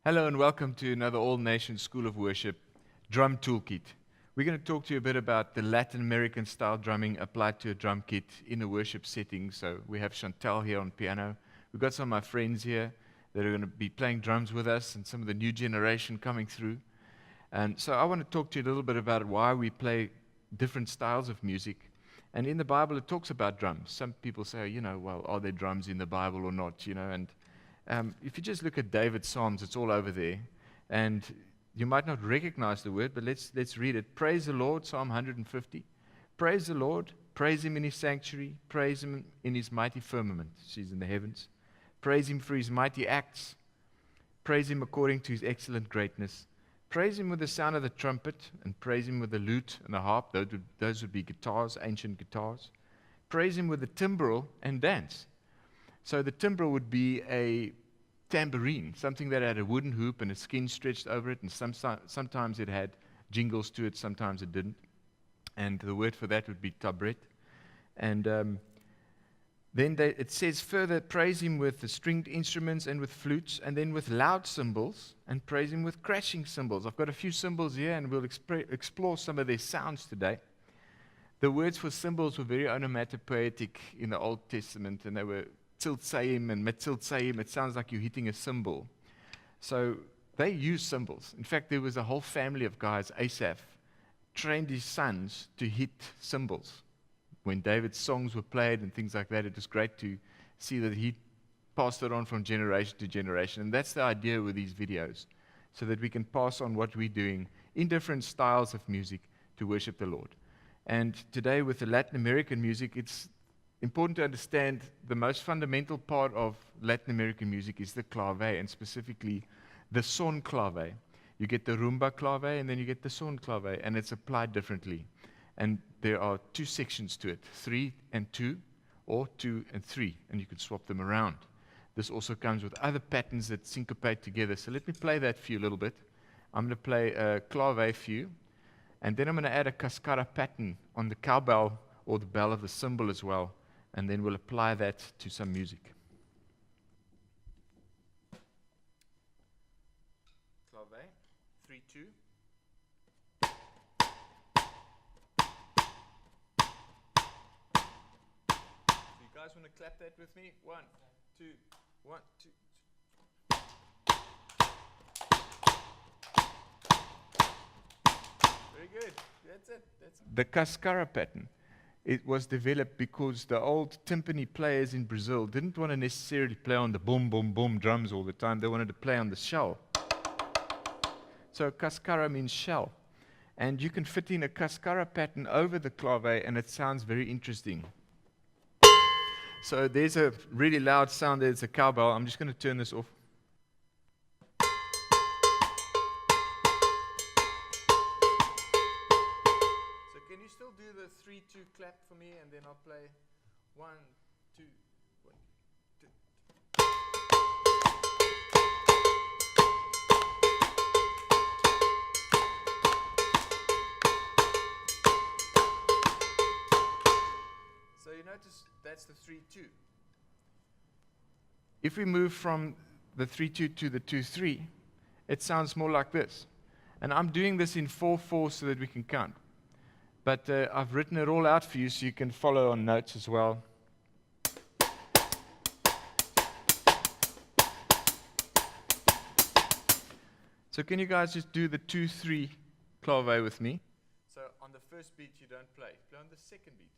Hello and welcome to another All Nations School of Worship Drum Toolkit. We're going to talk to you a bit about the Latin American style drumming applied to a drum kit in a worship setting. So we have Chantal here on piano. We've got some of my friends here that are going to be playing drums with us and some of the new generation coming through. And so I want to talk to you a little bit about why we play different styles of music. And in the Bible it talks about drums. Some people say, well, are there drums in the Bible or not? And if you just look at David's Psalms, it's all over there. And you might not recognize the word, but let's read it. Praise the Lord, Psalm 150. Praise the Lord, praise Him in His sanctuary, praise Him in His mighty firmament, she's in the heavens. Praise Him for His mighty acts. Praise Him according to His excellent greatness. Praise Him with the sound of the trumpet, and praise Him with the lute and the harp. Those would be guitars, ancient guitars. Praise Him with the timbrel and dance. So the timbrel would be a tambourine, something that had a wooden hoop and a skin stretched over it, and sometimes it had jingles to it, sometimes it didn't. And the word for that would be tabret. And then it says further, praise Him with the stringed instruments and with flutes, and then with loud cymbals, and praise Him with crashing cymbals. I've got a few cymbals here, and we'll explore some of their sounds today. The words for cymbals were very onomatopoetic in the Old Testament, and they were tiltseim and metiltseim. It sounds like you're hitting a cymbal. So they used cymbals. In fact, there was a whole family of guys, Asaph, trained his sons to hit cymbals. When David's songs were played and things like that, it was great to see that he passed it on from generation to generation. And that's the idea with these videos, so that we can pass on what we're doing in different styles of music to worship the Lord. And today with the Latin American music, it's important to understand the most fundamental part of Latin American music is the clave, and specifically the son clave. You get the rumba clave and then you get the son clave, and it's applied differently. And there are two sections to it, 3 and 2, or 2 and 3, and you can swap them around. This also comes with other patterns that syncopate together. So let me play that for you a little bit. I'm going to play a clave for you, and then I'm going to add a cascara pattern on the cowbell or the bell of the cymbal as well. And then we'll apply that to some music. Clave, 3, 2. So you guys want to clap that with me? 1, 2, 1, 2. Very good. That's it. The cascara pattern. It was developed because the old timpani players in Brazil didn't want to necessarily play on the boom, boom, boom drums all the time. They wanted to play on the shell. So cascara means shell. And you can fit in a cascara pattern over the clave, and it sounds very interesting. So there's a really loud sound. There's a cowbell. I'm just going to turn this off. Can you still do the 3, 2 clap for me, and then I'll play 1, 2, 1, 2. So you notice that's the 3, 2. If we move from the 3, 2 to the 2, 3, it sounds more like this. And I'm doing this in 4, 4 so that we can count. But I've written it all out for you so you can follow on notes as well. So can you guys just do the 2, 3 clave with me? So on the first beat you don't play. Play on the second beat.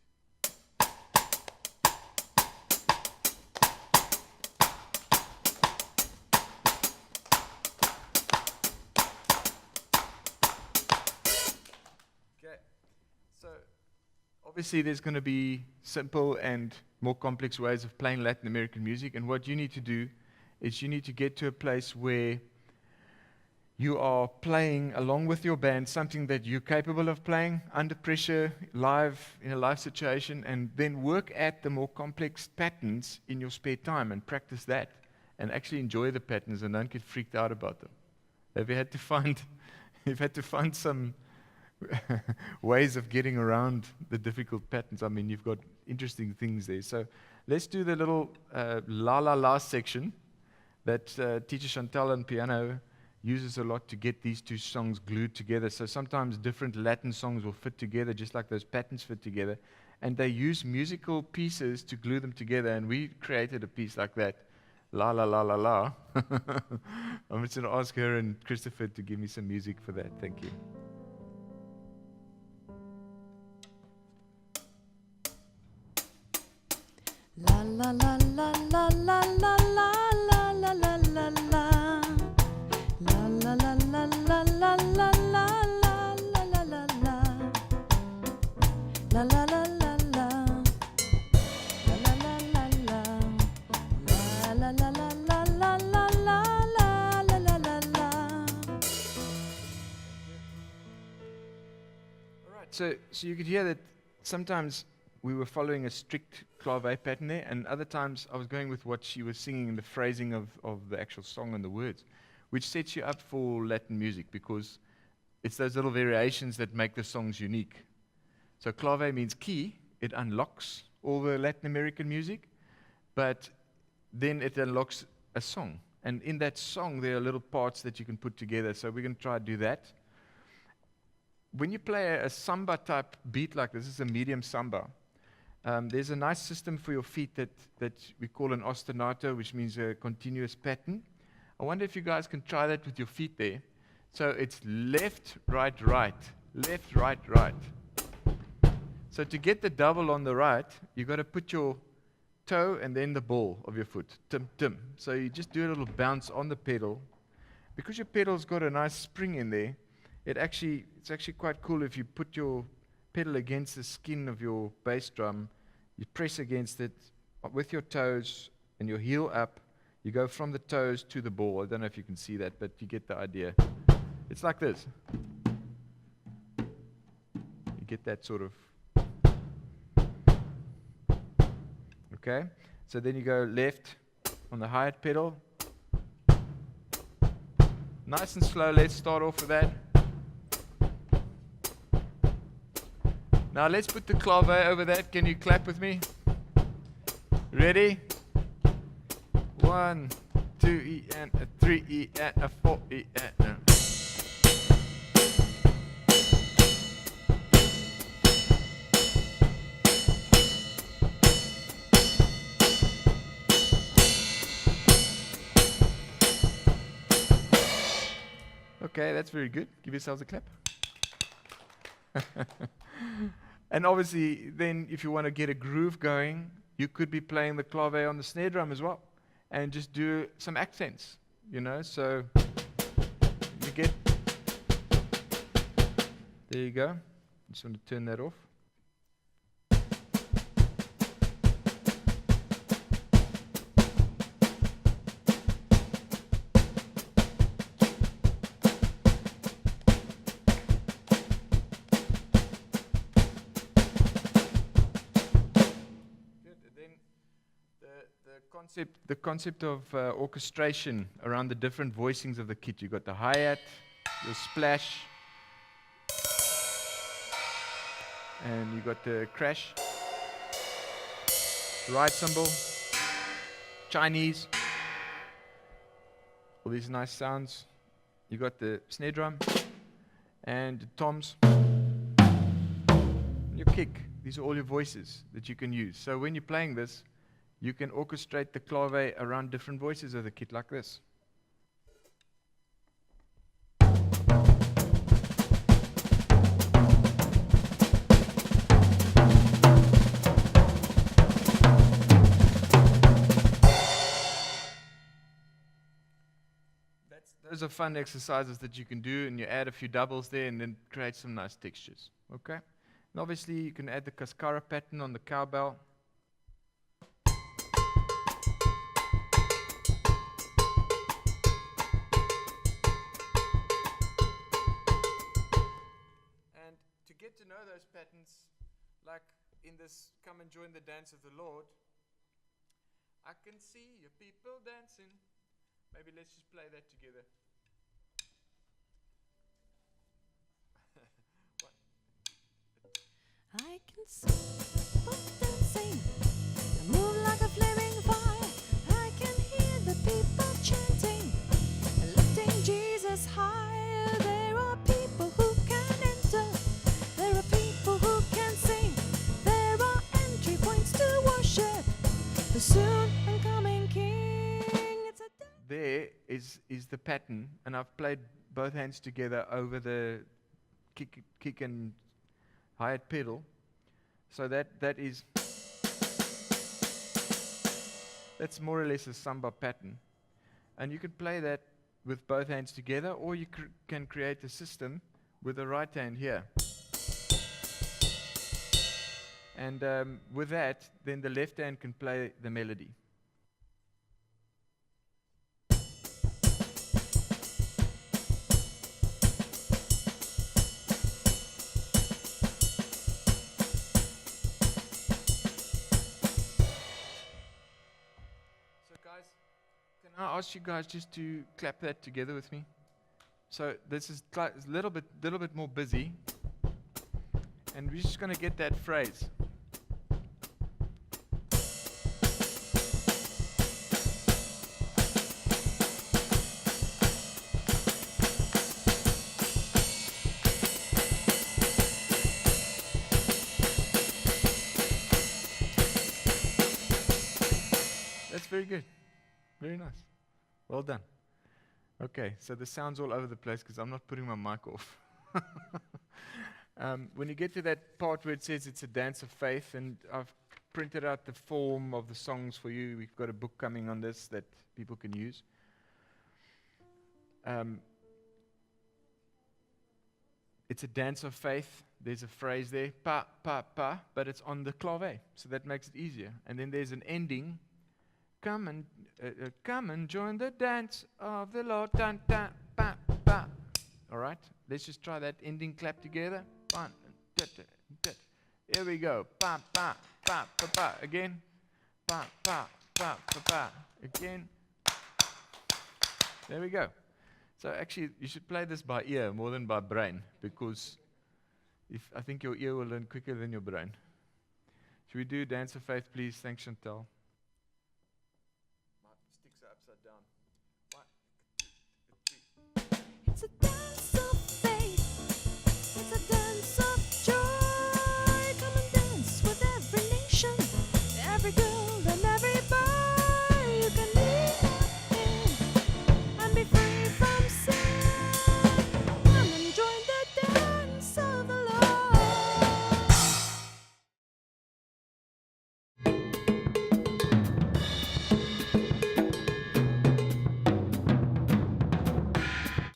So obviously there's going to be simple and more complex ways of playing Latin American music, and what you need to do is you need to get to a place where you are playing along with your band something that you're capable of playing under pressure, live, in a live situation, and then work at the more complex patterns in your spare time and practice that and actually enjoy the patterns and don't get freaked out about them. Have you had to find some ways of getting around the difficult patterns? I mean, you've got interesting things there. So let's do the little la la la section that teacher Chantal on piano uses a lot to get these two songs glued together. So sometimes different Latin songs will fit together just like those patterns fit together. And they use musical pieces to glue them together. And we created a piece like that. La la la la la. I'm just going to ask her and Christopher to give me some music for that. Thank you. La la la la la la la la la la la la la. La la la la la la la la la la la la la. La la la la la. La la la la la. La la la la la la la la la la la. All right, so you could hear that sometimes we were following a strict Clave pattern there, and other times I was going with what she was singing and the phrasing of the actual song and the words, which sets you up for Latin music because it's those little variations that make the songs unique. So Clave means key. It unlocks all the Latin American music, but then it unlocks a song. And in that song, there are little parts that you can put together. So we're going to try to do that. When you play a samba type beat like this is a medium samba, there's a nice system for your feet that we call an ostinato, which means a continuous pattern. I wonder if you guys can try that with your feet there. So it's left, right, right, left, right, right. So to get the double on the right, you've got to put your toe and then the ball of your foot. Tim, tim. So you just do a little bounce on the pedal. Because your pedal's got a nice spring in there, it's actually quite cool if you put your pedal against the skin of your bass drum, you press against it with your toes and your heel up. You go from the toes to the ball. I don't know if you can see that, but you get the idea. It's like this. You get that sort of. Okay? So then you go left on the hi-hat pedal. Nice and slow. Let's start off with that. Now let's put the clave over that. Can you clap with me? Ready? 1, 2 E and a 3 E and a 4 E and a. Okay, that's very good. Give yourselves a clap. And obviously, then if you want to get a groove going, you could be playing the clave on the snare drum as well, and just do some accents, you know. So you get. There you go. Just want to turn that off. The concept of orchestration around the different voicings of the kit. You've got the hi-hat, your splash, and you got the crash, ride cymbal, Chinese, all these nice sounds. You got the snare drum and the toms, your kick. These are all your voices that you can use. So when you're playing this, you can orchestrate the clave around different voices of the kit like this. Those are fun exercises that you can do, and you add a few doubles there and then create some nice textures. Okay? And obviously you can add the cascara pattern on the cowbell. Get to know those patterns, like in this Come and Join the Dance of the Lord. I can see your people dancing. Maybe let's just play that together. I can see people dancing, they move like a flaming fire. I can hear the people chanting, lifting Jesus the pattern, and I've played both hands together over the kick and hi-hat pedal. So that's more or less a samba pattern. And you can play that with both hands together, or you can create a system with the right hand here. And with that, then the left hand can play the melody. So guys, can I ask you guys just to clap that together with me? So this is a little bit more busy, and we're just going to get that phrase. That's very good. Very nice. Well done. Okay, so the sound's all over the place because I'm not putting my mic off. When you get to that part where it says it's a dance of faith, and I've printed out the form of the songs for you. We've got a book coming on this that people can use. It's a dance of faith. There's a phrase there, pa, pa, pa, but it's on the clave, so that makes it easier. And then there's an ending. Come and join the dance of the Lord. Dun, dun, ba, ba. All right, let's just try that ending clap together. One, here we go. Pa, pa, pa, pa, pa. Again. Pa, pa, pa, pa, pa. Again. There we go. So actually, you should play this by ear more than by brain, because I think your ear will learn quicker than your brain. Should we do Dance of Faith, please? Thanks, Chantal. My sticks are upside down. 1, 2, 3. It's a dance